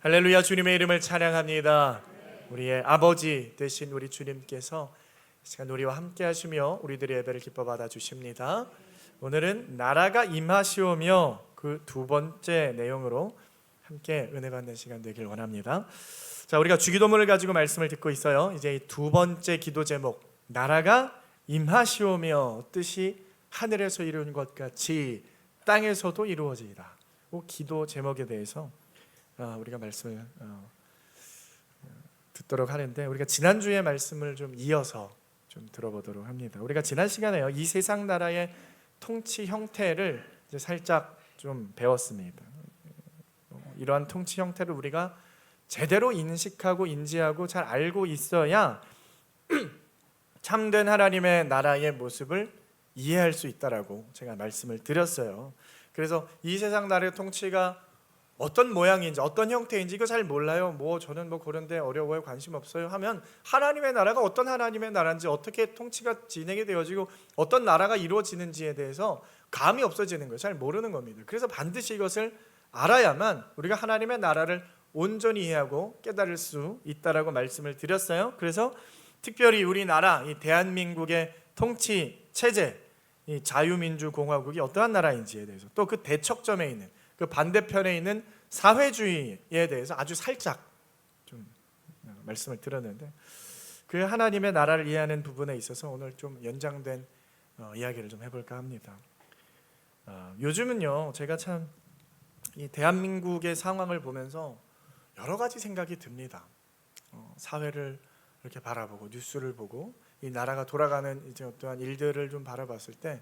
할렐루야. 주님의 이름을 찬양합니다. 우리의 아버지 되신 우리 주님께서 이 시간 우리와 함께 하시며 우리들의 예배를 기뻐 받아 주십니다. 오늘은 나라가 임하시오며 그 두 번째 내용으로 함께 은혜 받는 시간 되길 원합니다. 자, 우리가 주기도문을 가지고 말씀을 듣고 있어요. 이제 이 두 번째 기도 제목, 나라가 임하시오며 뜻이 하늘에서 이루어진 것 같이 땅에서도 이루어지리라. 그 기도 제목에 대해서 우리가 말씀을 듣도록 하는데, 우리가 지난주에 말씀을 좀 이어서 좀 들어보도록 합니다. 우리가 지난 시간에요, 이 세상 나라의 통치 형태를 이제 살짝 좀 배웠습니다. 이러한 통치 형태를 우리가 제대로 인식하고 인지하고 잘 알고 있어야 참된 하나님의 나라의 모습을 이해할 수 있다라고 제가 말씀을 드렸어요. 그래서 이 세상 나라의 통치가 어떤 모양인지 어떤 형태인지 이거 잘 몰라요. 저는 그런데 어려워요, 관심 없어요 하면 하나님의 나라가 어떤 하나님의 나라인지, 어떻게 통치가 진행이 되어지고 어떤 나라가 이루어지는지에 대해서 감이 없어지는 거예요. 잘 모르는 겁니다. 그래서 반드시 이것을 알아야만 우리가 하나님의 나라를 온전히 이해하고 깨달을 수 있다라고 말씀을 드렸어요. 그래서 특별히 우리나라 이 대한민국의 통치 체제, 이 자유민주공화국이 어떠한 나라인지에 대해서, 또 그 대척점에 있는 그 반대편에 있는 사회주의에 대해서 아주 살짝 좀 말씀을 드렸는데, 그 하나님의 나라를 이해하는 부분에 있어서 오늘 좀 연장된 이야기를 좀 해볼까 합니다. 요즘은요, 제가 참 이 대한민국의 상황을 보면서 여러 가지 생각이 듭니다. 사회를 이렇게 바라보고 뉴스를 보고 이 나라가 돌아가는 이제 어떠한 일들을 좀 바라봤을 때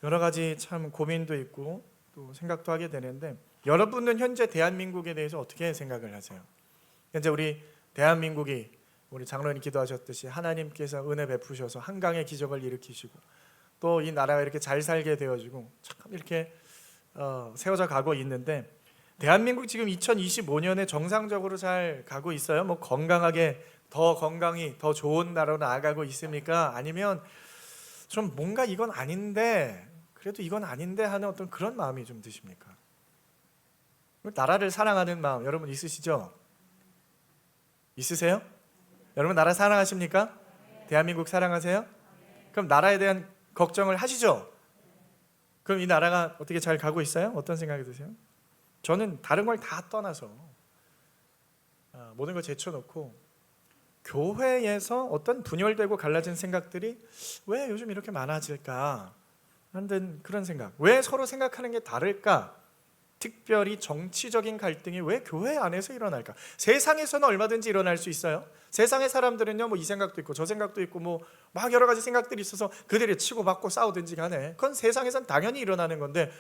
여러 가지 참 고민도 있고 또 생각도 하게 되는데, 여러분은 현재 대한민국에 대해서 어떻게 생각을 하세요? 현재 우리 대한민국이, 우리 장로님 기도하셨듯이 하나님께서 은혜 베푸셔서 한강의 기적을 일으키시고 또 이 나라가 이렇게 잘 살게 되어지고 참 이렇게 세워져 가고 있는데, 대한민국 지금 2025년에 정상적으로 잘 가고 있어요? 건강하게 더 건강히 더 좋은 나라로 나아가고 있습니까? 아니면 좀 뭔가 이건 아닌데, 그래도 이건 아닌데 하는 어떤 그런 마음이 좀 드십니까? 나라를 사랑하는 마음 여러분 있으시죠? 있으세요? 여러분 나라 사랑하십니까? 대한민국 사랑하세요? 그럼 나라에 대한 걱정을 하시죠? 그럼 이 나라가 어떻게 잘 가고 있어요? 어떤 생각이 드세요? 저는 다른 걸 다 떠나서 모든 걸 제쳐놓고 교회에서 어떤 분열되고 갈라진 생각들이 왜 요즘 이렇게 많아질까 하는 그런 생각, 왜 서로 생각하는 게 다를까, 특별히 정치적인 갈등이 왜 교회 안에서 일어날까? 세상에서는 얼마든지 일어날 수 있어요. 세상의 사람들은요, 이 생각도 있고 저 생각도 있고 막 여러 가지 생각들이 있어서 그들이 치고받고 싸우든지 간에 그건 세상에선 당연히 일어나는 건데,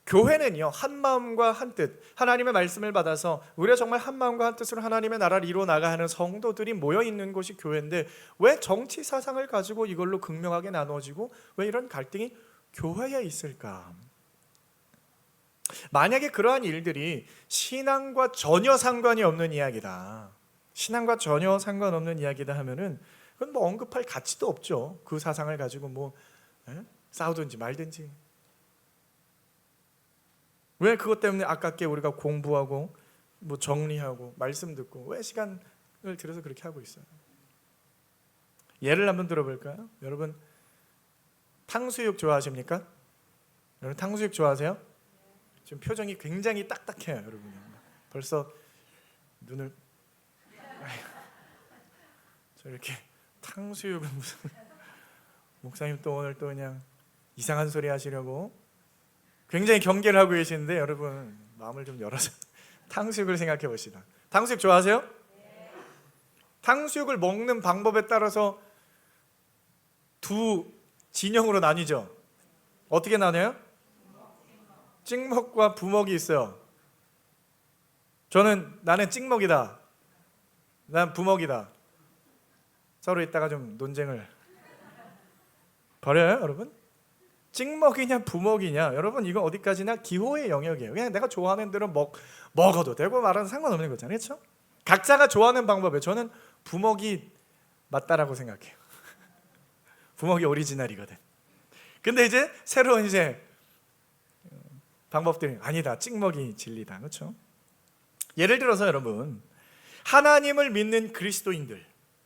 교회는요, 한 마음과 한 뜻, 하나님의 말씀을 받아서 우리가 정말 한 마음과 한 뜻으로 하나님의 나라를 이루어 나가는 성도들이 모여 있는 곳이 교회인데, 왜 정치 사상을 가지고 이걸로 극명하게 나눠지고 왜 이런 갈등이 교회에 있을까? 만약에 그러한 일들이 신앙과 전혀 상관이 없는 이야기다, 신앙과 전혀 상관없는 이야기다 하면은 그건 언급할 가치도 없죠. 그 사상을 가지고 싸우든지 말든지. 왜 그것 때문에 아깝게 우리가 공부하고 정리하고 말씀 듣고 왜 시간을 들여서 그렇게 하고 있어요? 예를 한번 들어볼까요? 여러분 탕수육 좋아하십니까? 여러분 탕수육 좋아하세요? 지금 표정이 굉장히 딱딱해요, 여러분이. 벌써 눈을 저 이렇게 탕수육은 무슨 목사님 또 오늘 또 그냥 이상한 소리 하시려고 굉장히 경계를 하고 계시는데, 여러분 마음을 좀 열어서 탕수육을 생각해 봅시다. 탕수육 좋아하세요? 네. 탕수육을 먹는 방법에 따라서 두 진영으로 나뉘죠. 어떻게 나뉘어요? 찍먹과 부먹이 있어요. 나는 찍먹이다, 난 부먹이다. 서로 있다가 좀 논쟁을 벌여요, 여러분? 찍먹이냐 부먹이냐, 여러분 이건 어디까지나 기호의 영역이에요. 그냥 내가 좋아하는 대로 먹어도 되고 말아도 상관없는 거잖아요, 그렇죠? 각자가 좋아하는 방법이에요. 저는 부먹이 맞다라고 생각해요. 부먹이 오리지널이거든. 근데 이제 새로운 방법들이 아니다, 찍먹이 진리다, 그렇죠? 예를 들어서 여러분, 하나님을 믿는 그리스도인들,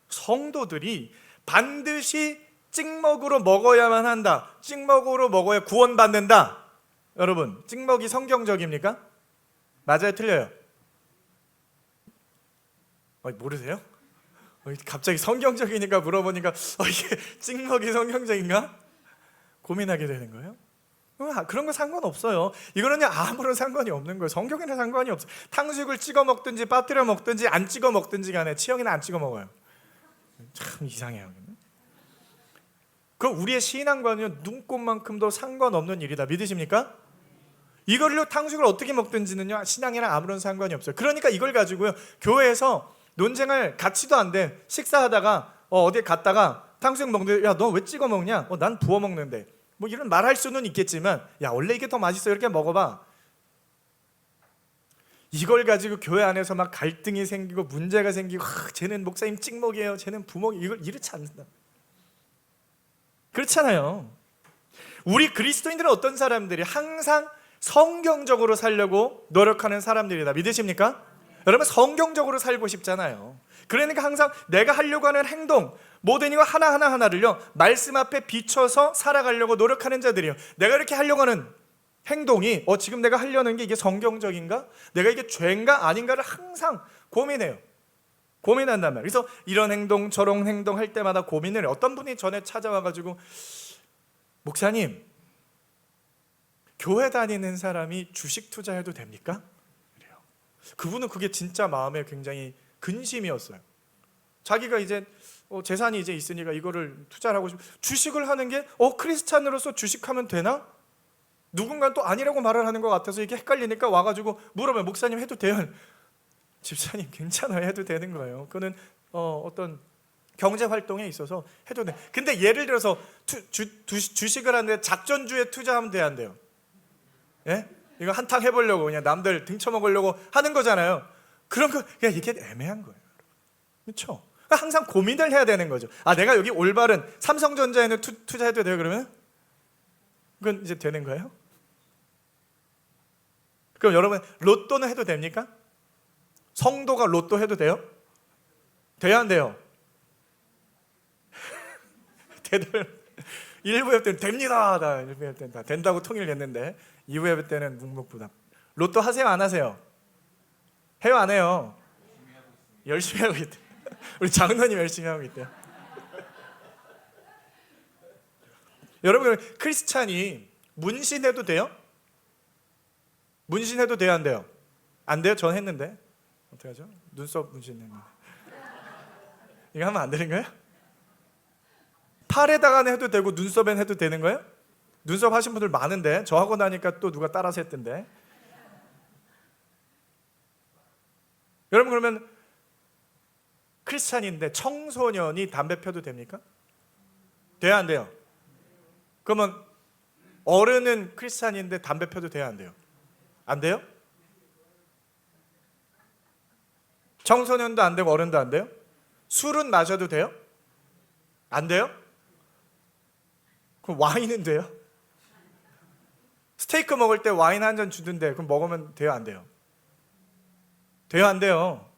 성도들이 반드시 찍먹으로 먹어야만 한다, 찍먹으로 먹어야 구원받는다. 여러분, 찍먹이 성경적입니까? 맞아요, 틀려요? 모르세요? 갑자기 성경적이니까 물어보니까 이게 찍먹이 성경적인가? 고민하게 되는 거예요. 그런 거 상관없어요. 이거는 아무런 상관이 없는 거예요. 성경에는 상관이 없어요. 탕수육을 찍어 먹든지 빠뜨려 먹든지 안 찍어 먹든지 간에 치영이는 안 찍어 먹어요. 참 이상해요. 그럼 우리의 신앙과는 눈꼽만큼도 상관없는 일이다. 믿으십니까? 이걸로 탕수육을 어떻게 먹든지는요, 신앙이랑 아무런 상관이 없어요. 그러니까 이걸 가지고요, 교회에서 논쟁할 가치도 안 돼. 식사하다가 어디에 갔다가 탕수육 먹는데, 야, 너 왜 찍어 먹냐? 난 부어 먹는데. 뭐 이런 말할 수는 있겠지만, 야, 원래 이게 더 맛있어, 이렇게 먹어봐. 이걸 가지고 교회 안에서 막 갈등이 생기고 문제가 생기고, 쟤는 목사님 찍먹이에요, 쟤는 부먹이, 이걸 이렇지 않는다. 그렇잖아요. 우리 그리스도인들은 어떤 사람들이 항상 성경적으로 살려고 노력하는 사람들이다. 믿으십니까? 여러분, 성경적으로 살고 싶잖아요. 그러니까 항상 내가 하려고 하는 행동, 모든 이거 하나하나를요, 말씀 앞에 비춰서 살아가려고 노력하는 자들이에요. 내가 이렇게 하려고 하는 행동이 지금 내가 하려는 게 이게 성경적인가? 내가 이게 죄인가 아닌가를 항상 고민해요. 고민한단 말이에요. 그래서 이런 행동 저런 행동 할 때마다 고민을 해요. 어떤 분이 전에 찾아와가지고, 목사님, 교회 다니는 사람이 주식 투자해도 됩니까? 그래요. 그분은 그게 진짜 마음에 굉장히 근심이었어요. 자기가 이제 재산이 이제 있으니까 이거를 투자를 하고 주식을 하는 게 크리스찬으로서 주식하면 되나? 누군가 또 아니라고 말을 하는 것 같아서 이게 헷갈리니까 와가지고 물어봐요. 목사님 해도 돼요? 집사님 괜찮아요, 해도 되는 거예요. 그거는 어떤 경제 활동에 있어서 해도 돼. 근데 예를 들어서 주식을 하는데 작전주에 투자하면 돼야 안 돼요? 예? 이거 한탕 해보려고 그냥 남들 등쳐먹으려고 하는 거잖아요. 그런 거 그냥 이게 애매한 거예요. 그렇죠? 항상 고민을 해야 되는 거죠. 내가 여기 올바른 삼성전자에는 투자해도 돼요? 그러면 그건 이제 되는 거예요? 그럼 여러분, 로또는 해도 됩니까? 성도가 로또 해도 돼요? 돼야 안 돼요? 대답을 1부 예배 때는 됩니다. 1부 예배 때는 다 된다고 통일을 했는데 2부 예배 때는 묵묵부답. 로또 하세요, 안 하세요? 해요, 안 해요? 열심히 하고 있대요. 우리 장로님 열심히 하고 있대요. 여러분, 크리스찬이 문신해도 돼요? 문신해도 돼요, 안 돼요? 안 돼요? 전 했는데. 어떻게 하죠? 눈썹 문신했는데. 이거 하면 안 되는 거예요? 팔에다가 해도 되고 눈썹엔 해도 되는 거예요? 눈썹 하신 분들 많은데, 저 하고 나니까 또 누가 따라서 했던데. 여러분, 그러면 크리스찬인데 청소년이 담배 펴도 됩니까? 돼요, 안 돼요? 그러면 어른은 크리스찬인데 담배 펴도 돼요, 안 돼요? 안 돼요? 청소년도 안 되고 어른도 안 돼요? 술은 마셔도 돼요? 안 돼요? 그럼 와인은 돼요? 스테이크 먹을 때 와인 한 잔 주던데 그럼 먹으면 돼요, 안 돼요? 돼요, 안 돼요?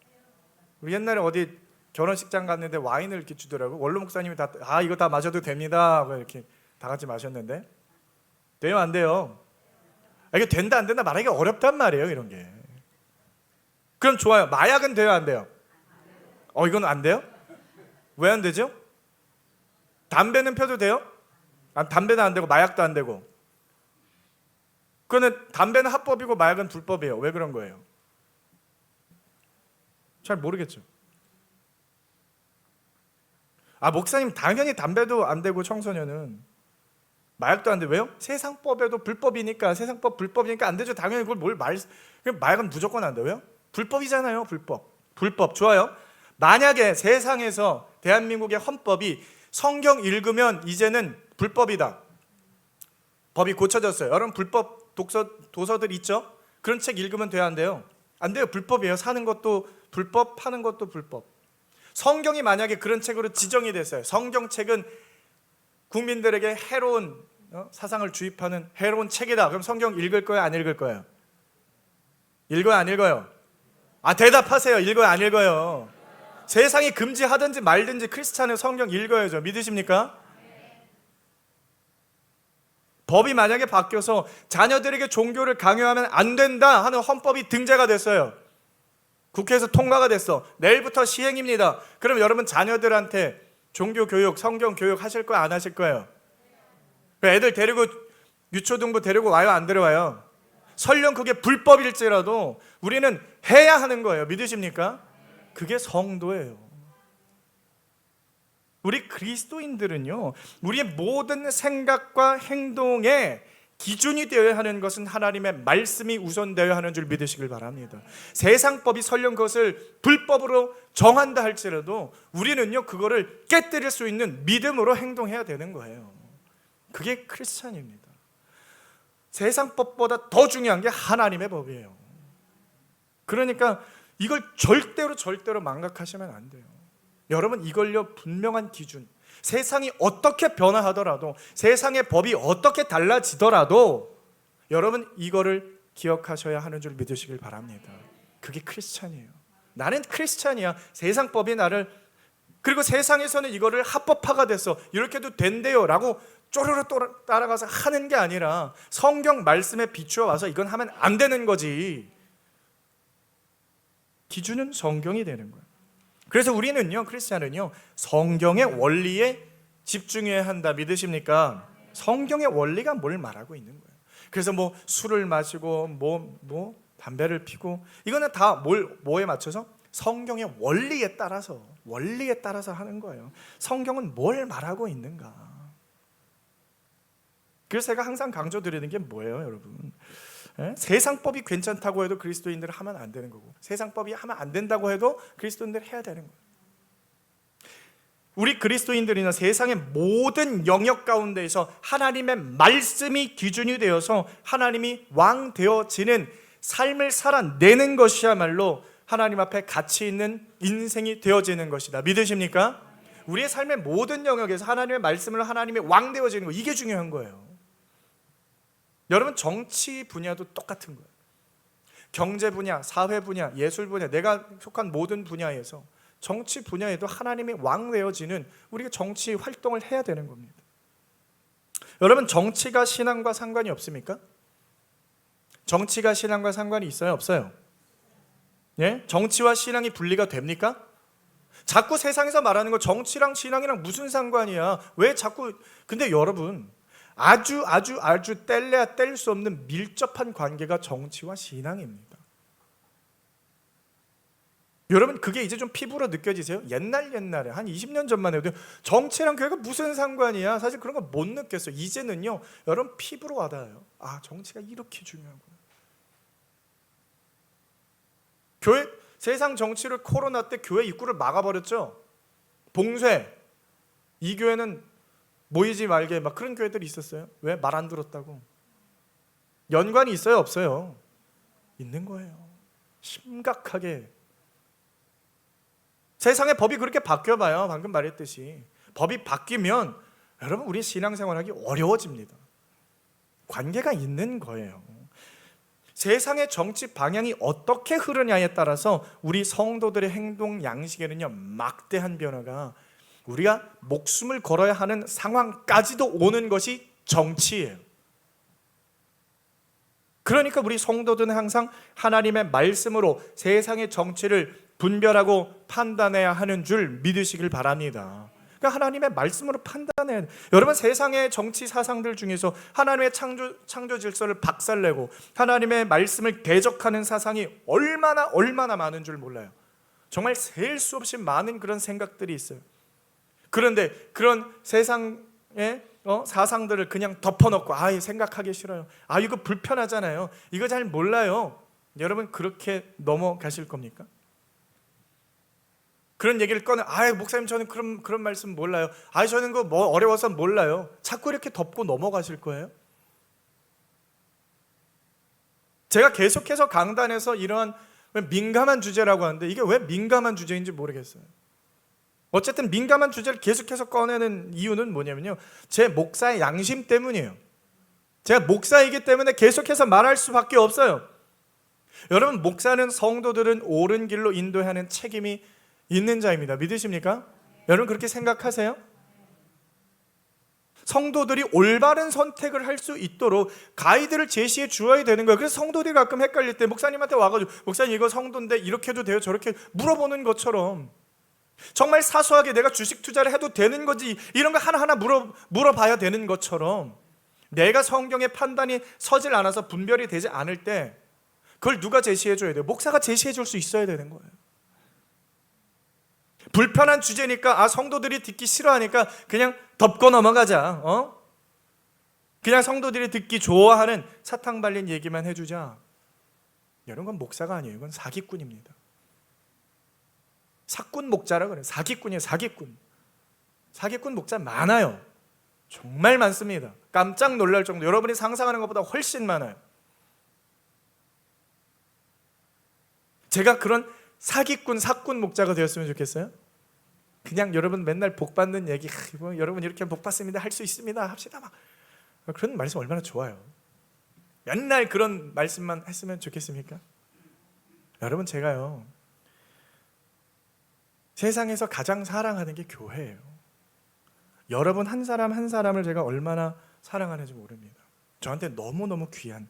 우리 옛날에 어디 결혼식장 갔는데 와인을 이렇게 주더라고. 원로 목사님이 이거 다 마셔도 됩니다 이렇게 다 같이 마셨는데 돼요, 안 돼요? 이게 된다 안 된다 말하기가 어렵단 말이에요, 이런 게. 그럼 좋아요. 마약은 돼요, 안 돼요? 이건 안 돼요? 왜 안 되죠? 담배는 펴도 돼요? 담배는 안 되고 마약도 안 되고. 그거는 담배는 합법이고 마약은 불법이에요. 왜 그런 거예요? 잘 모르겠죠. 목사님, 당연히 담배도 안 되고 청소년은 마약도 안 돼. 왜요? 세상법에도 불법이니까, 세상법 불법이니까 안 되죠. 당연히 그걸 마약은 무조건 안 돼요. 왜요? 불법이잖아요. 불법 좋아요. 만약에 세상에서 대한민국의 헌법이 성경 읽으면 이제는 불법이다, 법이 고쳐졌어요. 여러분, 불법 도서들 있죠? 그런 책 읽으면 돼요, 안 돼요? 안 돼요. 불법이에요. 사는 것도 불법, 파는 것도 불법. 성경이 만약에 그런 책으로 지정이 됐어요. 성경책은 국민들에게 해로운 사상을 주입하는 해로운 책이다. 그럼 성경 읽을 거예요, 안 읽을 거예요? 읽어요, 안 읽어요? 대답하세요. 읽어요, 안 읽어요? 세상이 금지하든지 말든지 크리스찬은 성경 읽어야죠. 믿으십니까? 법이 만약에 바뀌어서 자녀들에게 종교를 강요하면 안 된다 하는 헌법이 등재가 됐어요. 국회에서 통과가 됐어. 내일부터 시행입니다. 그럼 여러분 자녀들한테 종교 교육, 성경 교육 하실 거예요, 안 하실 거예요? 애들 데리고 유초등부 데리고 와요, 안 데려와요? 설령 그게 불법일지라도 우리는 해야 하는 거예요. 믿으십니까? 그게 성도예요. 우리 그리스도인들은요, 우리의 모든 생각과 행동의 기준이 되어야 하는 것은 하나님의 말씀이 우선되어야 하는 줄 믿으시길 바랍니다. 세상법이 설령 그것을 불법으로 정한다 할지라도 우리는요, 그거를 깨뜨릴 수 있는 믿음으로 행동해야 되는 거예요. 그게 크리스찬입니다. 세상법보다 더 중요한 게 하나님의 법이에요. 그러니까 이걸 절대로 망각하시면 안 돼요. 여러분, 이걸요, 분명한 기준, 세상이 어떻게 변화하더라도, 세상의 법이 어떻게 달라지더라도 여러분 이거를 기억하셔야 하는 줄 믿으시길 바랍니다. 그게 크리스찬이에요. 나는 크리스찬이야. 세상 법이 나를, 그리고 세상에서는 이거를 합법화가 됐어, 이렇게도 된대요 라고 쪼르르 따라가서 하는 게 아니라 성경 말씀에 비추어 와서 이건 하면 안 되는 거지. 기준은 성경이 되는 거예요. 그래서 우리는요, 크리스찬은요, 성경의 원리에 집중해야 한다. 믿으십니까? 성경의 원리가 뭘 말하고 있는 거예요. 그래서 뭐 술을 마시고 뭐 담배를 피고 이거는 다 뭐에 맞춰서 성경의 원리에 따라서 하는 거예요. 성경은 뭘 말하고 있는가? 그래서 제가 항상 강조드리는 게 뭐예요, 여러분? 세상법이 괜찮다고 해도 그리스도인들은 하면 안 되는 거고, 세상법이 하면 안 된다고 해도 그리스도인들은 해야 되는 거예요. 우리 그리스도인들이나 세상의 모든 영역 가운데에서 하나님의 말씀이 기준이 되어서 하나님이 왕 되어지는 삶을 살아내는 것이야말로 하나님 앞에 가치 있는 인생이 되어지는 것이다. 믿으십니까? 우리의 삶의 모든 영역에서 하나님의 말씀을 하나님의 왕 되어지는 거, 이게 중요한 거예요. 여러분, 정치 분야도 똑같은 거예요. 경제 분야, 사회 분야, 예술 분야, 내가 속한 모든 분야에서 정치 분야에도 하나님이 왕 되어지는 우리가 정치 활동을 해야 되는 겁니다. 여러분, 정치가 신앙과 상관이 없습니까? 정치가 신앙과 상관이 있어요, 없어요? 예? 정치와 신앙이 분리가 됩니까? 자꾸 세상에서 말하는 거 정치랑 신앙이랑 무슨 상관이야? 왜 자꾸, 근데 여러분, 아주 뗄래야 뗄 수 없는 밀접한 관계가 정치와 신앙입니다. 여러분, 그게 이제 좀 피부로 느껴지세요? 옛날에 한 20년 전만 해도 정치랑 교회가 무슨 상관이야? 사실 그런 거 못 느꼈어요. 이제는요, 여러분 피부로 와닿아요. 아, 정치가 이렇게 중요하구나. 교회, 세상 정치를 코로나 때 교회 입구를 막아버렸죠. 봉쇄. 이 교회는 모이지 말게, 막 그런 교회들이 있었어요. 왜? 말 안 들었다고. 연관이 있어요, 없어요? 있는 거예요. 심각하게. 세상의 법이 그렇게 바뀌어봐요. 방금 말했듯이 법이 바뀌면 여러분, 우리 신앙생활하기 어려워집니다. 관계가 있는 거예요. 세상의 정치 방향이 어떻게 흐르냐에 따라서 우리 성도들의 행동 양식에는요, 막대한 변화가, 우리가 목숨을 걸어야 하는 상황까지도 오는 것이 정치예요. 그러니까 우리 성도들은 항상 하나님의 말씀으로 세상의 정치를 분별하고 판단해야 하는 줄 믿으시길 바랍니다. 그러니까 하나님의 말씀으로 판단해야 돼요. 여러분, 세상의 정치 사상들 중에서 하나님의 창조 질서를 박살내고 하나님의 말씀을 대적하는 사상이 얼마나 많은 줄 몰라요. 정말 셀 수 없이 많은 그런 생각들이 있어요. 그런데 그런 세상의 사상들을 그냥 덮어놓고, 생각하기 싫어요, 이거 불편하잖아요, 이거 잘 몰라요. 여러분, 그렇게 넘어가실 겁니까? 그런 얘기를 꺼내, 목사님 저는 그런 말씀 몰라요, 저는 그거 뭐 어려워서 몰라요, 자꾸 이렇게 덮고 넘어가실 거예요? 제가 계속해서 강단에서 이러한 민감한 주제라고 하는데, 이게 왜 민감한 주제인지 모르겠어요. 어쨌든 민감한 주제를 계속해서 꺼내는 이유는 뭐냐면요, 제 목사의 양심 때문이에요. 제가 목사이기 때문에 계속해서 말할 수밖에 없어요. 여러분, 목사는 성도들은 옳은 길로 인도해야 하는 책임이 있는 자입니다. 믿으십니까? 여러분 그렇게 생각하세요? 성도들이 올바른 선택을 할 수 있도록 가이드를 제시해 주어야 되는 거예요. 그래서 성도들이 가끔 헷갈릴 때 목사님한테 와가지고 목사님 이거 성도인데 이렇게 해도 돼요? 저렇게 물어보는 것처럼 정말 사소하게 내가 주식 투자를 해도 되는 거지 이런 거 하나하나 물어봐야 되는 것처럼 내가 성경의 판단이 서질 않아서 분별이 되지 않을 때 그걸 누가 제시해 줘야 돼요? 목사가 제시해 줄 수 있어야 되는 거예요. 불편한 주제니까 성도들이 듣기 싫어하니까 그냥 덮고 넘어가자. 그냥 성도들이 듣기 좋아하는 사탕 발린 얘기만 해주자. 이런 건 목사가 아니에요. 이건 사기꾼입니다. 사꾼 목자라 그래요. 사기꾼이에요. 사기꾼. 사기꾼 목자 많아요. 정말 많습니다. 깜짝 놀랄 정도. 여러분이 상상하는 것보다 훨씬 많아요. 제가 그런 사기꾼, 사꾼 목자가 되었으면 좋겠어요. 그냥 여러분 맨날 복 받는 얘기, 여러분 이렇게 복 받습니다, 할 수 있습니다, 합시다 막 그런 말씀 얼마나 좋아요. 맨날 그런 말씀만 했으면 좋겠습니까? 여러분, 제가요 세상에서 가장 사랑하는 게 교회예요. 여러분 한 사람 한 사람을 제가 얼마나 사랑하는지 모릅니다. 저한테 너무너무 귀한.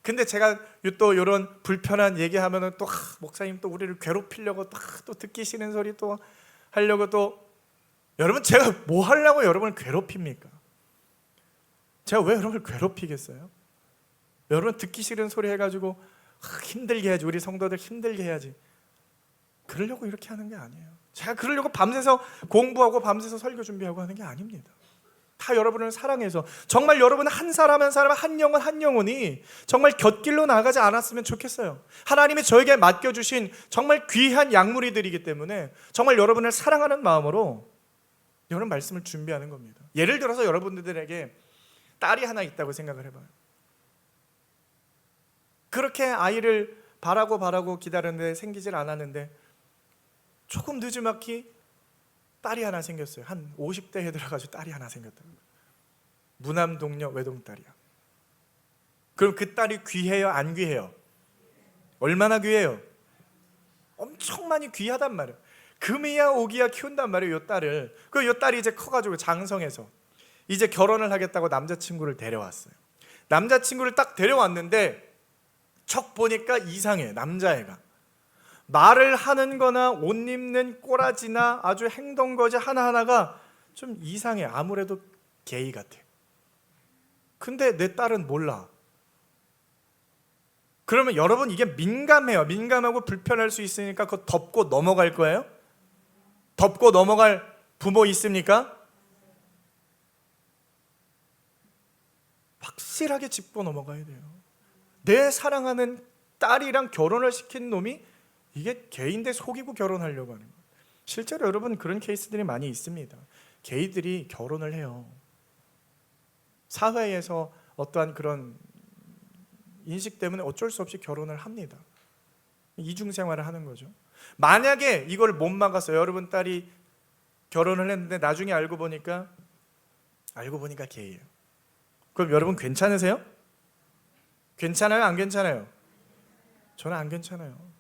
근데 제가 또 이런 불편한 얘기하면은 또 목사님 또 우리를 괴롭히려고 또 듣기 싫은 소리 또 하려고 또 여러분 제가 뭐 하려고 여러분을 괴롭힙니까? 제가 왜 여러분을 괴롭히겠어요? 여러분 듣기 싫은 소리 해가지고 힘들게 해야지, 우리 성도들 힘들게 해야지, 그러려고 이렇게 하는 게 아니에요. 제가 그러려고 밤새서 공부하고 밤새서 설교 준비하고 하는 게 아닙니다. 다 여러분을 사랑해서 정말 여러분 한 사람 한 사람, 한 영혼 한 영혼이 정말 곁길로 나가지 않았으면 좋겠어요. 하나님이 저에게 맡겨주신 정말 귀한 약물이들이기 때문에 정말 여러분을 사랑하는 마음으로 이런 말씀을 준비하는 겁니다. 예를 들어서 여러분들에게 딸이 하나 있다고 생각을 해봐요. 그렇게 아이를 바라고 기다렸는데 생기질 않았는데 조금 늦지막히 딸이 하나 생겼어요. 한 50대에 들어가지고 딸이 하나 생겼다는 거예요. 무남동녀 외동딸이야. 그럼 그 딸이 귀해요, 안 귀해요? 얼마나 귀해요? 엄청 많이 귀하단 말이에요. 금이야 오기야 키운단 말이에요, 이 딸을. 이 딸이 이제 커가지고 장성해서 이제 결혼을 하겠다고 남자친구를 데려왔어요. 남자친구를 딱 데려왔는데 척 보니까 이상해. 남자애가 말을 하는 거나 옷 입는 꼬라지나 아주 행동거지 하나하나가 좀 이상해. 아무래도 게이 같아. 근데 내 딸은 몰라. 그러면 여러분 이게 민감해요. 민감하고 불편할 수 있으니까 그거 덮고 넘어갈 거예요? 덮고 넘어갈 부모 있습니까? 확실하게 짚고 넘어가야 돼요. 내 사랑하는 딸이랑 결혼을 시킨 놈이 이게 게이인데 속이고 결혼하려고 하는 거예요. 실제로 여러분 그런 케이스들이 많이 있습니다. 게이들이 결혼을 해요. 사회에서 어떠한 그런 인식 때문에 어쩔 수 없이 결혼을 합니다. 이중생활을 하는 거죠. 만약에 이걸 못 막았어요. 여러분 딸이 결혼을 했는데 나중에 알고 보니까 게이예요. 그럼 여러분 괜찮으세요? 괜찮아요? 안 괜찮아요? 저는 안 괜찮아요.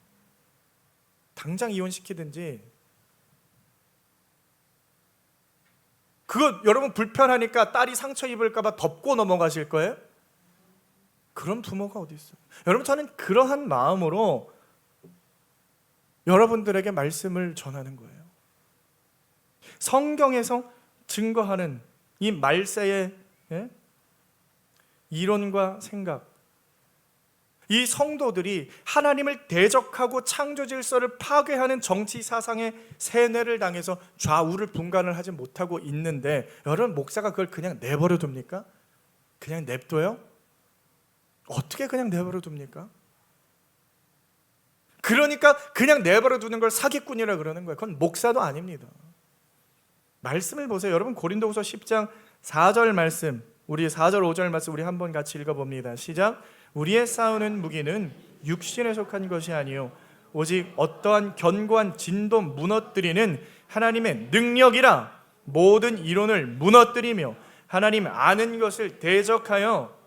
당장 이혼시키든지. 그거 여러분 불편하니까 딸이 상처 입을까 봐 덮고 넘어가실 거예요? 그런 부모가 어디 있어요? 여러분, 저는 그러한 마음으로 여러분들에게 말씀을 전하는 거예요. 성경에서 증거하는 이 말세의 이론과 생각, 이 성도들이 하나님을 대적하고 창조 질서를 파괴하는 정치 사상의 세뇌를 당해서 좌우를 분간을 하지 못하고 있는데 여러분, 목사가 그걸 그냥 내버려 둡니까? 그냥 냅둬요? 어떻게 그냥 내버려 둡니까? 그러니까 그냥 내버려 두는 걸 사기꾼이라 그러는 거예요. 그건 목사도 아닙니다. 말씀을 보세요. 여러분, 고린도후서 10장 4절 말씀, 우리 4절 5절 말씀 우리 한번 같이 읽어봅니다. 시작. 우리의 싸우는 무기는 육신에 속한 것이 아니요 오직 어떠한 견고한 진도 무너뜨리는 하나님의 능력이라. 모든 이론을 무너뜨리며 하나님 아는 것을 대적하여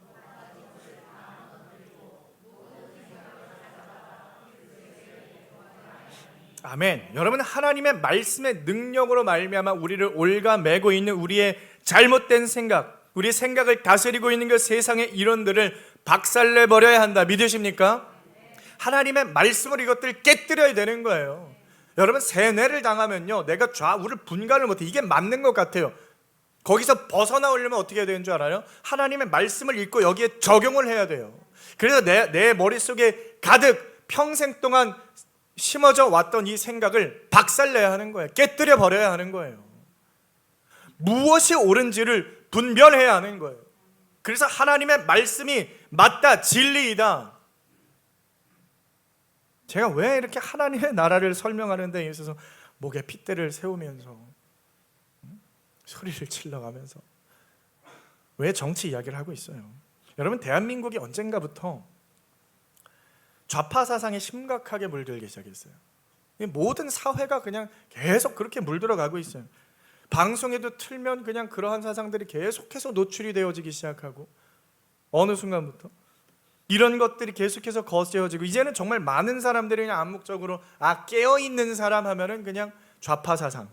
아멘. 여러분, 하나님의 말씀의 능력으로 말미암아 우리를 올가매고 있는 우리의 잘못된 생각, 우리의 생각을 다스리고 있는 그 세상의 이론들을 박살내버려야 한다. 믿으십니까? 하나님의 말씀으로 이것들을 깨뜨려야 되는 거예요. 여러분, 세뇌를 당하면요, 내가 좌우를 분간을 못해. 이게 맞는 것 같아요. 거기서 벗어나오려면 어떻게 해야 되는 줄 알아요? 하나님의 말씀을 읽고 여기에 적용을 해야 돼요. 그래서 내 머릿속에 가득 평생 동안 심어져 왔던 이 생각을 박살내야 하는 거예요. 깨뜨려 버려야 하는 거예요. 무엇이 옳은지를 분별해야 하는 거예요. 그래서 하나님의 말씀이 맞다, 진리이다. 제가 왜 이렇게 하나님의 나라를 설명하는 데 있어서 목에 핏대를 세우면서 소리를 질러가면서 왜 정치 이야기를 하고 있어요? 여러분, 대한민국이 언젠가부터 좌파 사상에 심각하게 물들기 시작했어요. 모든 사회가 그냥 계속 그렇게 물들어가고 있어요. 방송에도 틀면 그냥 그러한 사상들이 계속해서 노출이 되어지기 시작하고, 어느 순간부터 이런 것들이 계속해서 거세어지고, 이제는 정말 많은 사람들이 그냥 암묵적으로 깨어있는 사람 하면은 그냥 좌파 사상,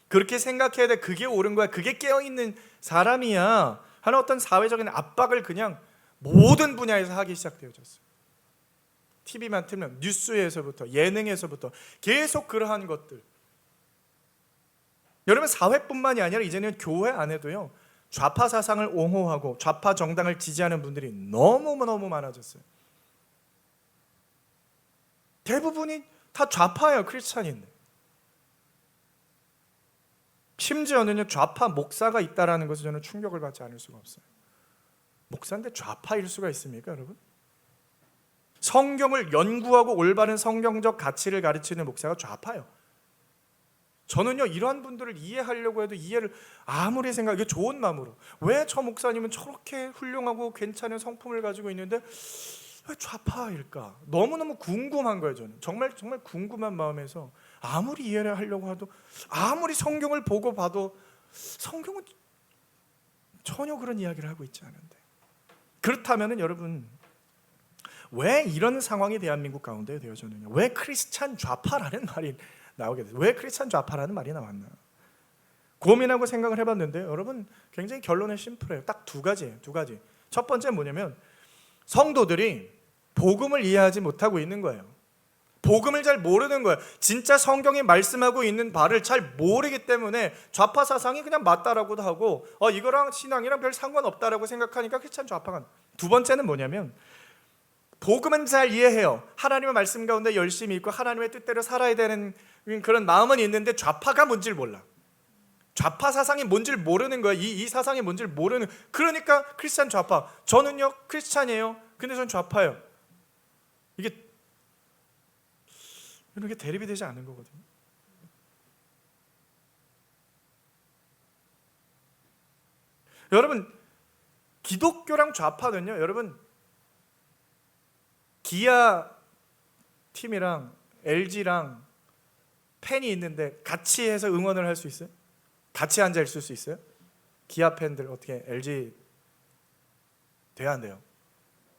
그렇게 생각해야 돼. 그게 옳은 거야. 그게 깨어있는 사람이야 하는 어떤 사회적인 압박을 그냥 모든 분야에서 하기 시작되어졌어요. TV만 틀면 뉴스에서부터 예능에서부터 계속 그러한 것들. 여러분, 사회뿐만이 아니라 이제는 교회 안에도요, 좌파 사상을 옹호하고 좌파 정당을 지지하는 분들이 너무너무 많아졌어요. 대부분이 다 좌파예요. 크리스찬인데. 심지어는요, 좌파 목사가 있다는 것을 저는 충격을 받지 않을 수가 없어요. 목사인데 좌파일 수가 있습니까, 여러분? 성경을 연구하고 올바른 성경적 가치를 가르치는 목사가 좌파예요. 저는요, 이러한 분들을 이해하려고 해도 이해를 아무리 생각해, 좋은 마음으로, 왜 저 목사님은 저렇게 훌륭하고 괜찮은 성품을 가지고 있는데 왜 좌파일까? 너무너무 궁금한 거예요. 저는 정말 궁금한 마음에서 아무리 이해를 하려고 해도, 아무리 성경을 보고 봐도 성경은 전혀 그런 이야기를 하고 있지 않은데. 그렇다면 여러분, 왜 이런 상황이 대한민국 가운데 되어졌느냐? 왜 크리스찬 좌파라는 말이 나오게 됐어요? 왜 크리스찬 좌파라는 말이 나왔나? 고민하고 생각을 해봤는데 여러분, 굉장히 결론은 심플해요. 딱 두 가지예요. 두 가지. 첫 번째는 뭐냐면, 성도들이 복음을 이해하지 못하고 있는 거예요. 복음을 잘 모르는 거예요. 진짜 성경이 말씀하고 있는 바를 잘 모르기 때문에 좌파 사상이 그냥 맞다라고도 하고, 이거랑 신앙이랑 별 상관없다라고 생각하니까 크리스찬 좌파가. 두 번째는 뭐냐면, 복음은 잘 이해해요. 하나님의 말씀 가운데 열심히 있고 하나님의 뜻대로 살아야 되는 그런 마음은 있는데 좌파가 뭔지를 몰라. 좌파 사상이 뭔지를 모르는 거야. 이 사상이 뭔지를 모르는. 그러니까 크리스찬 좌파. 저는요, 크리스찬이에요. 근데 전 좌파예요. 이게 대립이 되지 않는 거거든요. 여러분, 기독교랑 좌파는요, 여러분, 기아 팀이랑 LG랑 팬이 있는데 같이 해서 응원을 할 수 있어요? 같이 앉아 있을 수 있어요? 기아 팬들 어떻게 LG 돼야 안 돼요?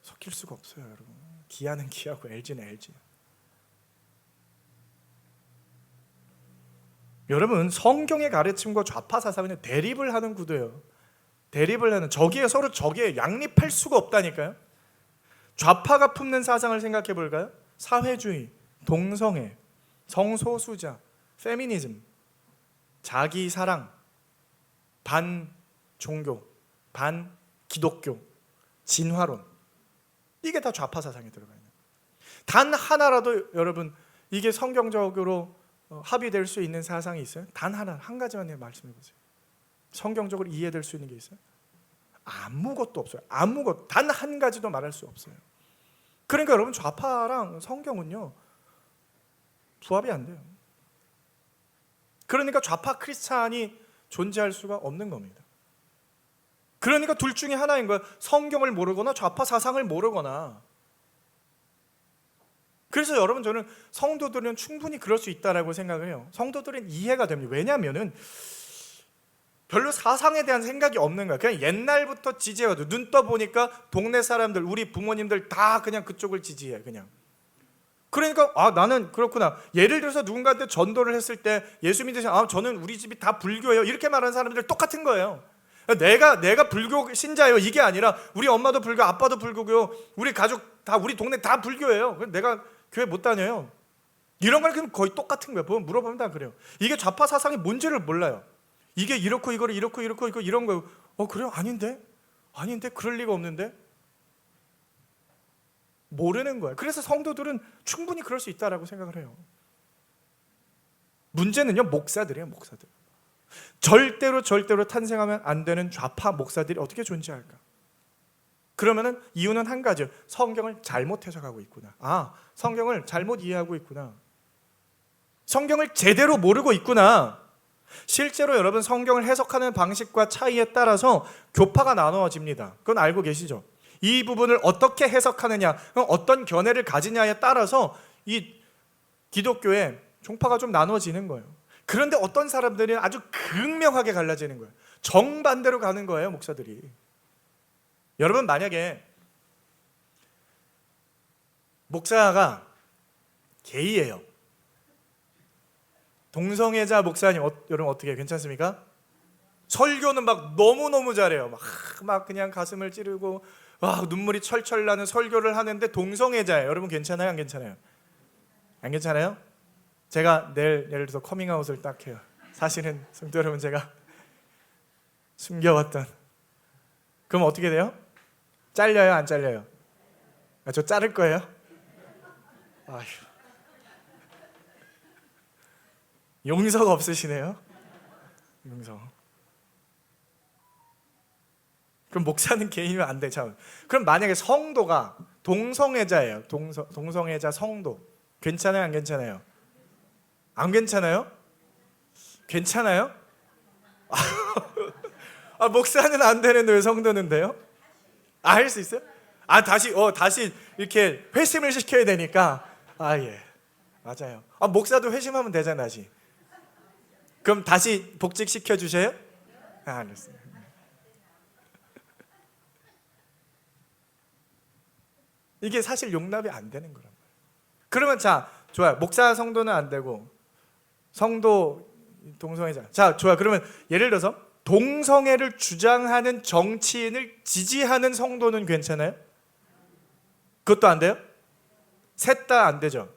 섞일 수가 없어요, 여러분. 기아는 기아고 LG는 LG. 여러분, 성경의 가르침과 좌파 사상은 대립을 하는 구도예요. 대립을 하는, 서로 양립할 수가 없다니까요. 좌파가 품는 사상을 생각해 볼까요? 사회주의, 동성애, 성소수자, 페미니즘, 자기 사랑, 반종교, 반기독교, 진화론. 이게 다 좌파 사상에 들어가 있는. 단 하나라도 여러분, 이게 성경적으로 합의될 수 있는 사상이 있어요? 단 하나, 한 가지만 말씀해 보세요. 성경적으로 이해될 수 있는 게 있어요? 아무것도 없어요. 아무것, 단 한 가지도 말할 수 없어요. 그러니까 여러분, 좌파랑 성경은요, 부합이 안 돼요. 그러니까 좌파 크리스찬이 존재할 수가 없는 겁니다. 그러니까 둘 중에 하나인 거예요. 성경을 모르거나 좌파 사상을 모르거나. 그래서 여러분, 저는 성도들은 충분히 그럴 수 있다라고 생각을 해요. 성도들은 이해가 됩니다. 왜냐하면은 별로 사상에 대한 생각이 없는 거야. 그냥 옛날부터 지지해가지고 눈 떠보니까 동네 사람들, 우리 부모님들 다 그냥 그쪽을 지지해. 그냥 그러니까 나는 그렇구나. 예를 들어서 누군가한테 전도를 했을 때 예수 믿으시면 저는 우리 집이 다 불교예요 이렇게 말하는 사람들 똑같은 거예요. 내가 불교 신자예요 이게 아니라 우리 엄마도 불교, 아빠도 불교고 우리 가족 다, 우리 동네 다 불교예요. 내가 교회 못 다녀요. 이런 걸 그럼 거의 똑같은 거예요. 물어보면 다 그래요. 이게 좌파 사상이 뭔지를 몰라요. 이게 이렇고 이거를 이렇고 이렇고 이런 거예요. 그래요? 아닌데 그럴 리가 없는데 모르는 거예요. 그래서 성도들은 충분히 그럴 수 있다라고 생각을 해요. 문제는요 목사들이에요. 목사들. 절대로 탄생하면 안 되는 좌파 목사들이 어떻게 존재할까? 그러면은 이유는 한 가지예요. 성경을 잘못 해석하고 있구나. 성경을 잘못 이해하고 있구나. 성경을 제대로 모르고 있구나. 실제로 여러분 성경을 해석하는 방식과 차이에 따라서 교파가 나누어집니다. 그건 알고 계시죠? 이 부분을 어떻게 해석하느냐, 어떤 견해를 가지냐에 따라서 이 기독교의 종파가 좀 나누어지는 거예요. 그런데 어떤 사람들은 아주 극명하게 갈라지는 거예요. 정반대로 가는 거예요, 목사들이. 여러분 만약에 목사가 게이예요. 동성애자 목사님 여러분 어떻게 괜찮습니까? 설교는 막 너무너무 잘해요. 막 그냥 가슴을 찌르고 눈물이 철철 나는 설교를 하는데 동성애자예요. 여러분 괜찮아요? 안 괜찮아요? 안 괜찮아요? 제가 내일 예를 들어서 커밍아웃을 딱 해요. 사실은 성도 여러분 제가 숨겨왔던. 그럼 어떻게 돼요? 잘려요? 안 잘려요? 저 자를 거예요? 아휴. 용서가 없으시네요. 용서. 그럼 목사는 개인이면 안 돼. 참. 그럼 만약에 성도가 동성애자예요. 동성애자 성도. 괜찮아요? 안 괜찮아요? 안 괜찮아요? 괜찮아요? 목사는 안 되는데 왜 성도는 돼요? 할 수 있어요? 다시 이렇게 회심을 시켜야 되니까. 예. 맞아요. 목사도 회심하면 되잖아, 다시. 그럼 다시 복직시켜 주세요? 알았어요. 이게 사실 용납이 안 되는 거란 말이에요. 그러면 좋아요. 목사 성도는 안 되고 성도 동성애자. 좋아요. 그러면 예를 들어서 동성애를 주장하는 정치인을 지지하는 성도는 괜찮아요? 그것도 안 돼요? 셋 다 안 되죠.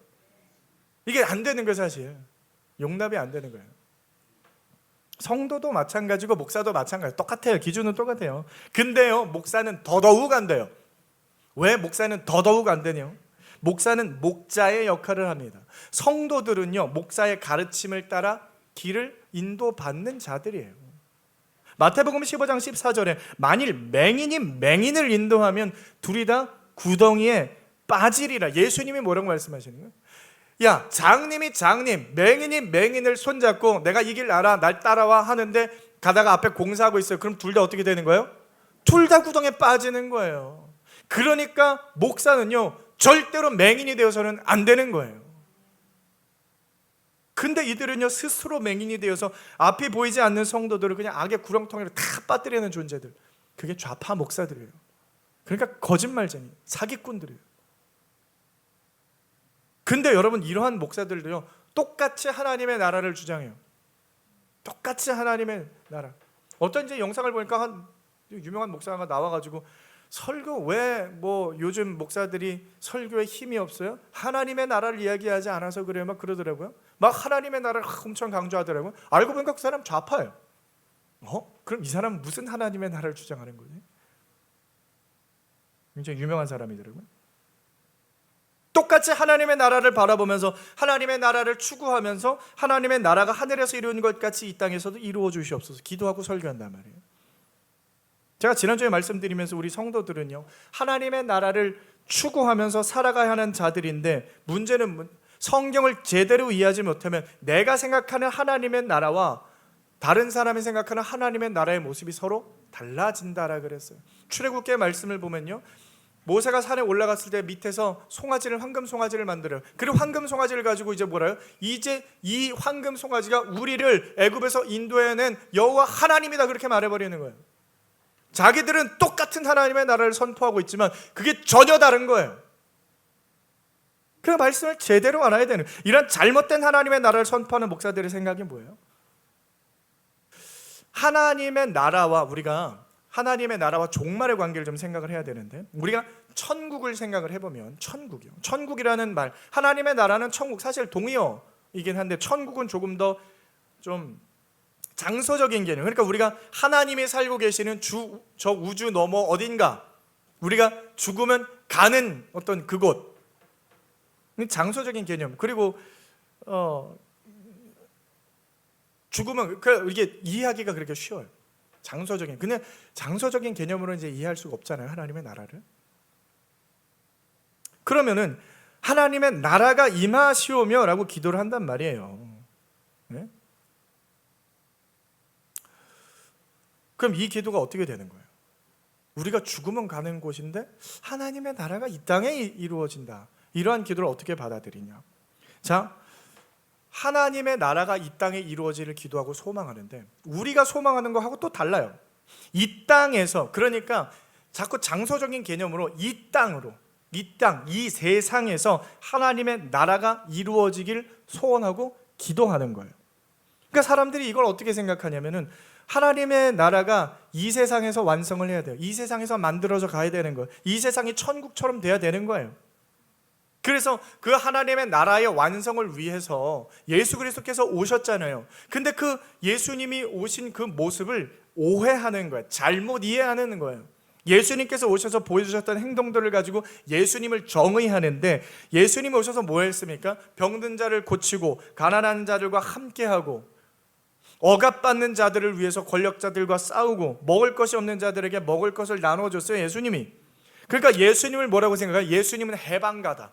이게 안 되는 거예요, 사실. 용납이 안 되는 거예요. 성도도 마찬가지고 목사도 마찬가지예요. 똑같아요. 기준은 똑같아요. 근데요, 목사는 더더욱 안 돼요. 왜 목사는 더더욱 안 되냐? 목사는 목자의 역할을 합니다. 성도들은요, 목사의 가르침을 따라 길을 인도받는 자들이에요. 마태복음 15장 14절에 만일 맹인이 맹인을 인도하면 둘이 다 구덩이에 빠지리라. 예수님이 뭐라고 말씀하시는 거예요? 야, 장님이 장님, 맹인이 맹인을 손잡고 내가 이 길 알아, 날 따라와 하는데 가다가 앞에 공사하고 있어요. 그럼 둘 다 어떻게 되는 거예요? 둘 다 구덩이에 빠지는 거예요. 그러니까 목사는요, 절대로 맹인이 되어서는 안 되는 거예요. 근데 이들은요, 스스로 맹인이 되어서 앞이 보이지 않는 성도들을 그냥 악의 구렁텅이로 다 빠뜨리는 존재들. 그게 좌파 목사들이에요. 그러니까 거짓말쟁이, 사기꾼들이에요. 근데 여러분, 이러한 목사들도요, 똑같이 하나님의 나라를 주장해요. 똑같이 하나님의 나라. 어떤 이제 영상을 보니까 한 유명한 목사가 나와가지고 설교 왜 요즘 목사들이 설교에 힘이 없어요? 하나님의 나라를 이야기하지 않아서 그래요. 막 그러더라고요. 막 하나님의 나라를 엄청 강조하더라고요. 알고 보니까 그 사람 좌파예요. 그럼 이 사람은 무슨 하나님의 나라를 주장하는 거지? 굉장히 유명한 사람이더라고요. 똑같이 하나님의 나라를 바라보면서 하나님의 나라를 추구하면서 하나님의 나라가 하늘에서 이루어진 것 같이 이 땅에서도 이루어 주시옵소서 기도하고 설교한단 말이에요. 제가 지난주에 말씀드리면서 우리 성도들은요, 하나님의 나라를 추구하면서 살아가야 하는 자들인데, 문제는 성경을 제대로 이해하지 못하면 내가 생각하는 하나님의 나라와 다른 사람이 생각하는 하나님의 나라의 모습이 서로 달라진다라 그랬어요. 출애굽기의 말씀을 보면요, 모세가 산에 올라갔을 때 밑에서 송아지를, 황금 송아지를 만들어요. 그리고 황금 송아지를 가지고 이제 뭐라요? 이제 이 황금 송아지가 우리를 애굽에서 인도해낸 여호와 하나님이다, 그렇게 말해버리는 거예요. 자기들은 똑같은 하나님의 나라를 선포하고 있지만 그게 전혀 다른 거예요. 그 말씀을 제대로 알아야 되는, 이런 잘못된 하나님의 나라를 선포하는 목사들의 생각이 뭐예요? 하나님의 나라와 우리가 하나님의 나라와 종말의 관계를 좀 생각을 해야 되는데, 우리가 천국을 생각을 해보면, 천국이요, 천국이라는 말, 하나님의 나라는 천국, 사실 동의어이긴 한데 천국은 조금 더 좀 장소적인 개념. 그러니까 우리가 하나님이 살고 계시는 저 우주 너머 어딘가, 우리가 죽으면 가는 어떤 그곳, 장소적인 개념. 그리고 죽으면 이게 이해하기가 그렇게 쉬워요. 장소적인, 그냥 장소적인 개념으로 이제 이해할 수가 없잖아요, 하나님의 나라를. 그러면은 하나님의 나라가 임하시오며라고 기도를 한단 말이에요. 네? 그럼 이 기도가 어떻게 되는 거예요? 우리가 죽으면 가는 곳인데 하나님의 나라가 이 땅에 이루어진다, 이러한 기도를 어떻게 받아들이냐? 자, 하나님의 나라가 이 땅에 이루어지를 기도하고 소망하는데, 우리가 소망하는 거하고 또 달라요. 이 땅에서, 그러니까 자꾸 장소적인 개념으로 이 땅으로, 이 세상에서 하나님의 나라가 이루어지길 소원하고 기도하는 거예요. 그러니까 사람들이 이걸 어떻게 생각하냐면은, 하나님의 나라가 이 세상에서 완성을 해야 돼요. 이 세상에서 만들어져 가야 되는 거예요. 이 세상이 천국처럼 돼야 되는 거예요. 그래서 그 하나님의 나라의 완성을 위해서 예수 그리스도께서 오셨잖아요. 근데 그 예수님이 오신 그 모습을 오해하는 거예요. 잘못 이해하는 거예요. 예수님께서 오셔서 보여주셨던 행동들을 가지고 예수님을 정의하는데, 예수님이 오셔서 뭐 했습니까? 병든 자를 고치고 가난한 자들과 함께하고 억압받는 자들을 위해서 권력자들과 싸우고 먹을 것이 없는 자들에게 먹을 것을 나눠줬어요, 예수님이. 그러니까 예수님을 뭐라고 생각해요? 예수님은 해방가다.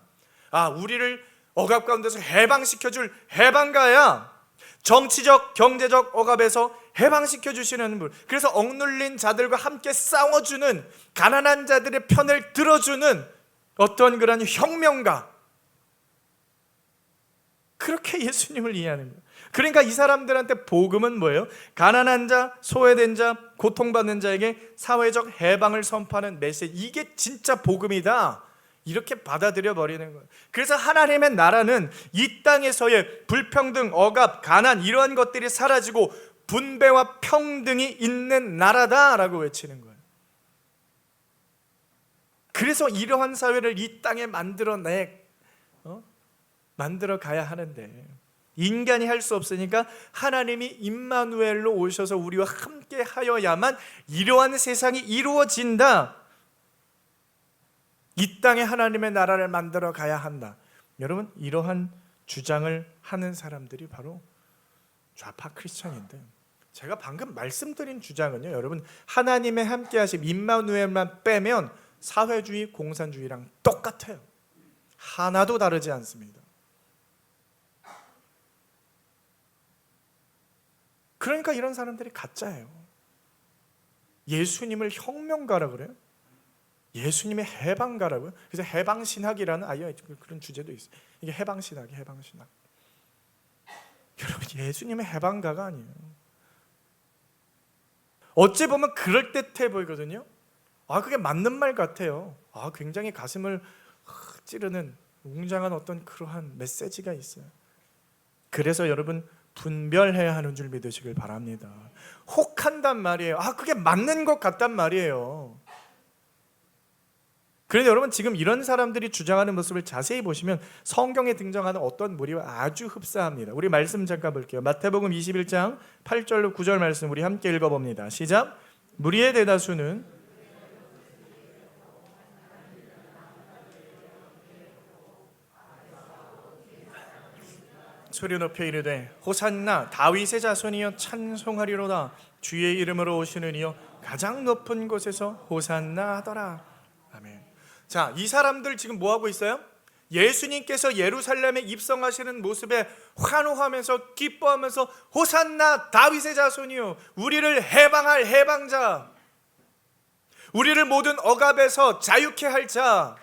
우리를 억압 가운데서 해방시켜줄 해방가야. 정치적, 경제적 억압에서 해방시켜주시는 분. 그래서 억눌린 자들과 함께 싸워주는, 가난한 자들의 편을 들어주는 어떤 그런 혁명가. 그렇게 예수님을 이해하는 거예요. 그러니까 이 사람들한테 복음은 뭐예요? 가난한 자, 소외된 자, 고통받는 자에게 사회적 해방을 선포하는 메시지. 이게 진짜 복음이다, 이렇게 받아들여 버리는 거예요. 그래서 하나님의 나라는 이 땅에서의 불평등, 억압, 가난, 이러한 것들이 사라지고 분배와 평등이 있는 나라다라고 외치는 거예요. 그래서 이러한 사회를 이 땅에 만들어 가야 하는데, 인간이 할 수 없으니까 하나님이 임마누엘로 오셔서 우리와 함께 하여야만 이러한 세상이 이루어진다. 이 땅에 하나님의 나라를 만들어 가야 한다. 여러분, 이러한 주장을 하는 사람들이 바로 좌파 크리스천인데, 제가 방금 말씀드린 주장은요, 여러분, 하나님의 함께 하심 임마누엘만 빼면 사회주의, 공산주의랑 똑같아요. 하나도 다르지 않습니다. 그러니까 이런 사람들이 가짜예요. 예수님을 혁명가라 그래요. 예수님의 해방가라고요. 그래서 해방신학이라는 그런 주제도 있어요. 이게 해방신학이 해방신학. 여러분, 예수님의 해방가가 아니에요. 어찌 보면 그럴듯해 보이거든요. 그게 맞는 말 같아요. 굉장히 가슴을 찌르는 웅장한 어떤 그러한 메시지가 있어요. 그래서 여러분, 분별해야 하는 줄 믿으시길 바랍니다. 혹한단 말이에요. 그게 맞는 것 같단 말이에요. 그런데 여러분, 지금 이런 사람들이 주장하는 모습을 자세히 보시면 성경에 등장하는 어떤 무리와 아주 흡사합니다. 우리 말씀 잠깐 볼게요. 마태복음 21장 8절로 9절 말씀 우리 함께 읽어봅니다. 시작. 무리의 대다수는 소리 높여 이르되 호산나 다윗의 자손이여 찬송하리로다. 주의 이름으로 오시는 이여 가장 높은 곳에서 호산나 하더라. 아멘. 자, 이 사람들 지금 뭐 하고 있어요? 예수님께서 예루살렘에 입성하시는 모습에 환호하면서 기뻐하면서 호산나 다윗의 자손이여, 우리를 해방할 해방자, 우리를 모든 억압에서 자유케 할 자,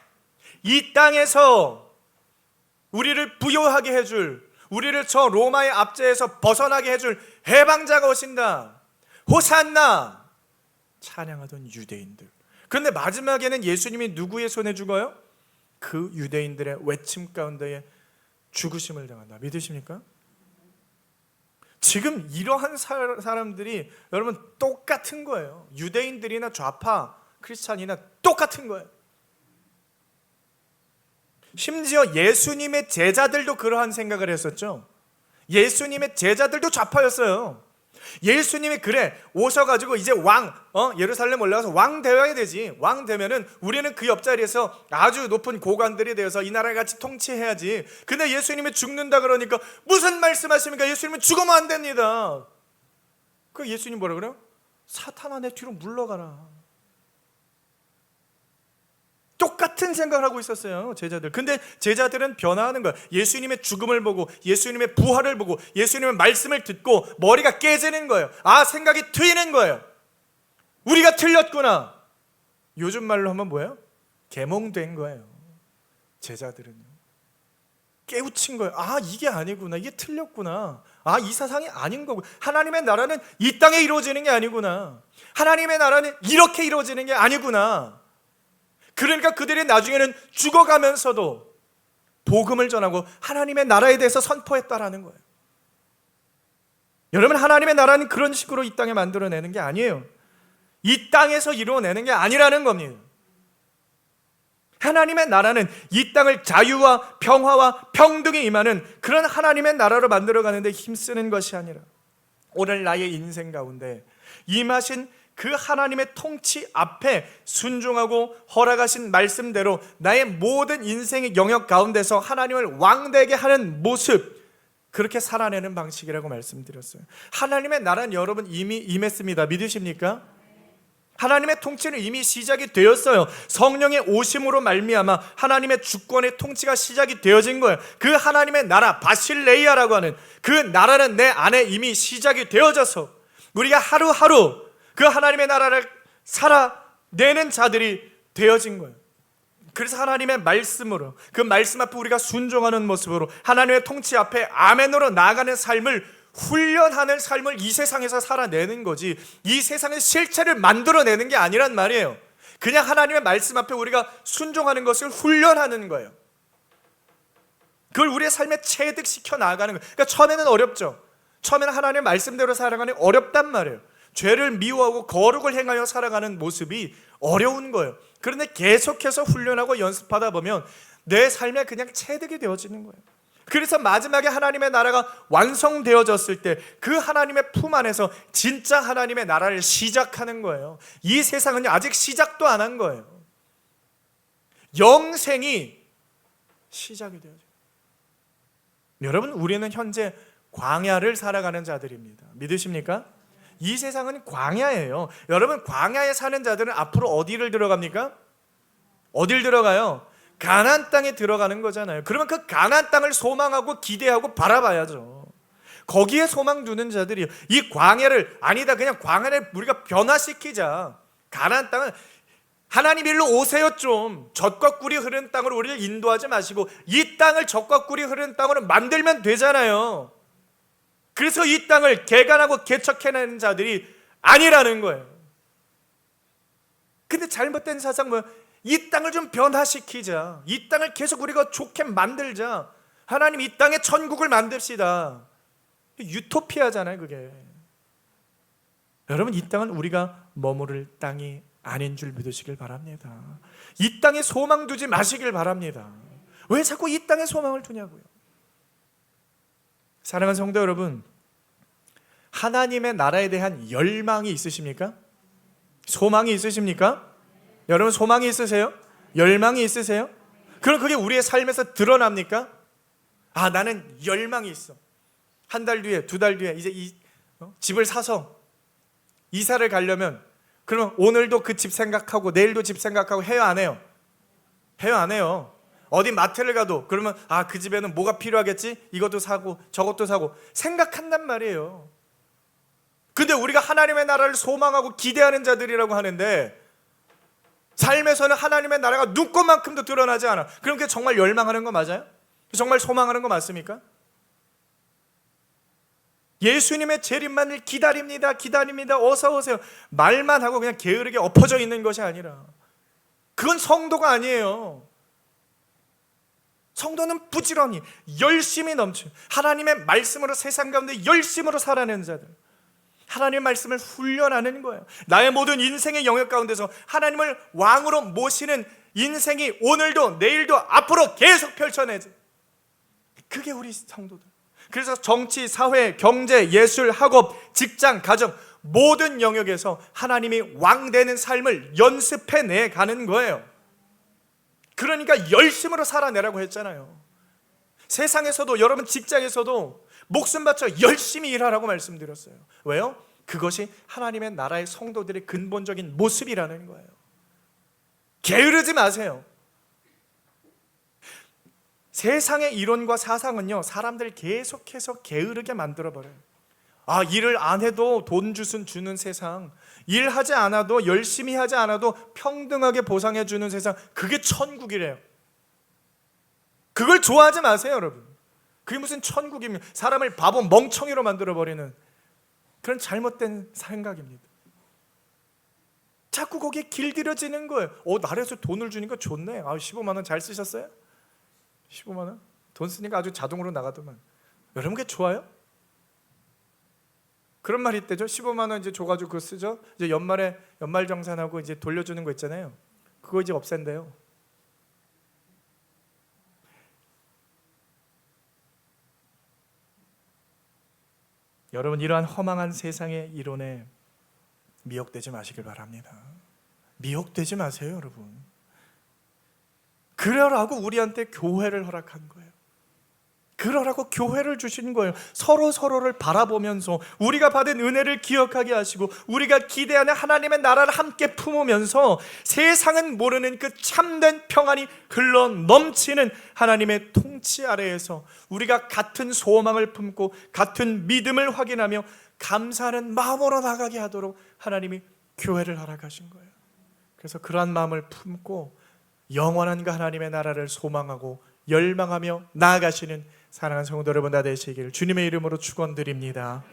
이 땅에서 우리를 부요하게 해줄, 우리를 저 로마의 압제에서 벗어나게 해줄 해방자가 오신다. 호산나! 찬양하던 유대인들. 그런데 마지막에는 예수님이 누구의 손에 죽어요? 그 유대인들의 외침 가운데에 죽으심을 당한다. 믿으십니까? 지금 이러한 사람들이 여러분 똑같은 거예요. 유대인들이나 좌파 크리스찬이나 똑같은 거예요. 심지어 예수님의 제자들도 그러한 생각을 했었죠. 예수님의 제자들도 좌파였어요. 예수님이 그래 오셔가지고 이제 예루살렘 올라가서 왕 되어야 되지. 왕 되면은 우리는 그 옆자리에서 아주 높은 고관들이 되어서 이 나라를 같이 통치해야지. 근데 예수님이 죽는다 그러니까 무슨 말씀하십니까? 예수님은 죽으면 안 됩니다. 그 예수님 뭐라 그래요? 사탄아 내 뒤로 물러가라. 똑같은 생각을 하고 있었어요, 제자들. 근데 제자들은 변화하는 거예요. 예수님의 죽음을 보고 예수님의 부활을 보고 예수님의 말씀을 듣고 머리가 깨지는 거예요. 생각이 트이는 거예요. 우리가 틀렸구나. 요즘 말로 하면 뭐예요? 개몽된 거예요. 제자들은요. 깨우친 거예요. 이게 아니구나. 이게 틀렸구나. 이 세상이 아닌 거고. 하나님의 나라는 이 땅에 이루어지는 게 아니구나. 하나님의 나라는 이렇게 이루어지는 게 아니구나. 그러니까 그들이 나중에는 죽어가면서도 복음을 전하고 하나님의 나라에 대해서 선포했다라는 거예요. 여러분, 하나님의 나라는 그런 식으로 이 땅에 만들어내는 게 아니에요. 이 땅에서 이루어내는 게 아니라는 겁니다. 하나님의 나라는 이 땅을 자유와 평화와 평등이 임하는 그런 하나님의 나라로 만들어가는데 힘쓰는 것이 아니라 오늘 나의 인생 가운데 임하신 그 하나님의 통치 앞에 순종하고 허락하신 말씀대로 나의 모든 인생의 영역 가운데서 하나님을 왕되게 하는 모습, 그렇게 살아내는 방식이라고 말씀드렸어요. 하나님의 나라는 여러분 이미 임했습니다. 믿으십니까? 하나님의 통치는 이미 시작이 되었어요. 성령의 오심으로 말미암아 하나님의 주권의 통치가 시작이 되어진 거예요. 그 하나님의 나라 바실레이아라고 하는 그 나라는 내 안에 이미 시작이 되어져서 우리가 하루하루 그 하나님의 나라를 살아내는 자들이 되어진 거예요. 그래서 하나님의 말씀으로, 그 말씀 앞에 우리가 순종하는 모습으로 하나님의 통치 앞에 아멘으로 나아가는 삶을 훈련하는 삶을 이 세상에서 살아내는 거지, 이 세상의 실체를 만들어내는 게 아니란 말이에요. 그냥 하나님의 말씀 앞에 우리가 순종하는 것을 훈련하는 거예요. 그걸 우리의 삶에 체득시켜 나아가는 거예요. 그러니까 처음에는 어렵죠. 처음에는 하나님의 말씀대로 살아가는 게 어렵단 말이에요. 죄를 미워하고 거룩을 행하여 살아가는 모습이 어려운 거예요. 그런데 계속해서 훈련하고 연습하다 보면 내 삶에 그냥 체득이 되어지는 거예요. 그래서 마지막에 하나님의 나라가 완성되어졌을 때 그 하나님의 품 안에서 진짜 하나님의 나라를 시작하는 거예요. 이 세상은 아직 시작도 안 한 거예요. 영생이 시작이 되어져요. 여러분, 우리는 현재 광야를 살아가는 자들입니다. 믿으십니까? 이 세상은 광야예요. 여러분, 광야에 사는 자들은 앞으로 어디를 들어갑니까? 어딜 들어가요? 가나안 땅에 들어가는 거잖아요. 그러면 그 가나안 땅을 소망하고 기대하고 바라봐야죠. 거기에 소망 두는 자들이요. 이 광야를 아니다, 그냥 광야를 우리가 변화시키자. 가나안 땅은 하나님 일로 오세요. 좀 젖과 꿀이 흐르는 땅으로 우리를 인도하지 마시고 이 땅을 젖과 꿀이 흐르는 땅으로 만들면 되잖아요. 그래서 이 땅을 개간하고 개척해내는 자들이 아니라는 거예요. 근데 잘못된 사상 뭐예요? 이 땅을 좀 변화시키자. 이 땅을 계속 우리가 좋게 만들자. 하나님 이 땅에 천국을 만듭시다. 유토피아잖아요, 그게. 여러분, 이 땅은 우리가 머무를 땅이 아닌 줄 믿으시길 바랍니다. 이 땅에 소망 두지 마시길 바랍니다. 왜 자꾸 이 땅에 소망을 두냐고요. 사랑하는 성도 여러분, 하나님의 나라에 대한 열망이 있으십니까? 소망이 있으십니까? 여러분, 소망이 있으세요? 열망이 있으세요? 그럼 그게 우리의 삶에서 드러납니까? 나는 열망이 있어. 한 달 뒤에, 두 달 뒤에 이제 집을 사서 이사를 가려면, 그러면 오늘도 그 집 생각하고 내일도 집 생각하고 해요, 안 해요? 해요, 안 해요? 어디 마트를 가도 그러면 그 집에는 뭐가 필요하겠지? 이것도 사고 저것도 사고 생각한단 말이에요. 근데 우리가 하나님의 나라를 소망하고 기대하는 자들이라고 하는데 삶에서는 하나님의 나라가 눈꽃만큼도 드러나지 않아. 그럼 그게 정말 열망하는 거 맞아요? 정말 소망하는 거 맞습니까? 예수님의 재림만을 기다립니다, 기다립니다, 어서 오세요 말만 하고 그냥 게으르게 엎어져 있는 것이 아니라, 그건 성도가 아니에요. 성도는 부지런히 열심히 넘치는 하나님의 말씀으로 세상 가운데 열심으로 살아내는 자들, 하나님의 말씀을 훈련하는 거예요. 나의 모든 인생의 영역 가운데서 하나님을 왕으로 모시는 인생이 오늘도 내일도 앞으로 계속 펼쳐내지. 그게 우리 성도들. 그래서 정치, 사회, 경제, 예술, 학업, 직장, 가정 모든 영역에서 하나님이 왕 되는 삶을 연습해내 가는 거예요. 그러니까 열심으로 살아내라고 했잖아요. 세상에서도, 여러분 직장에서도 목숨 바쳐 열심히 일하라고 말씀드렸어요. 왜요? 그것이 하나님의 나라의 성도들의 근본적인 모습이라는 거예요. 게으르지 마세요. 세상의 이론과 사상은요, 사람들 계속해서 게으르게 만들어버려요. 일을 안 해도 돈 주는 세상, 일하지 않아도, 열심히 하지 않아도 평등하게 보상해 주는 세상, 그게 천국이래요. 그걸 좋아하지 마세요, 여러분. 그게 무슨 천국입니까? 사람을 바보 멍청이로 만들어버리는 그런 잘못된 생각입니다. 자꾸 거기에 길들여지는 거예요. 나라에서 돈을 주니까 좋네. 15만 원 잘 쓰셨어요? 15만 원? 돈 쓰니까 아주 자동으로 나가더만. 여러분 그게 좋아요? 그런 말이 있대죠. 15만 원 이제 줘가지고 그거 쓰죠. 이제 연말정산하고 이제 돌려주는 거 있잖아요. 그거 이제 없앤대요. 여러분 이러한 허망한 세상의 이론에 미혹되지 마시길 바랍니다. 미혹되지 마세요, 여러분. 그러라고 우리한테 교회를 허락한 거예요. 그러라고 교회를 주신 거예요. 서로를 바라보면서 우리가 받은 은혜를 기억하게 하시고 우리가 기대하는 하나님의 나라를 함께 품으면서 세상은 모르는 그 참된 평안이 흘러 넘치는 하나님의 통치 아래에서 우리가 같은 소망을 품고 같은 믿음을 확인하며 감사하는 마음으로 나가게 하도록 하나님이 교회를 허락하신 거예요. 그래서 그러한 마음을 품고 영원한 그 하나님의 나라를 소망하고 열망하며 나아가시는 사랑하는 성도 여러분 다 되시기를 주님의 이름으로 축원드립니다.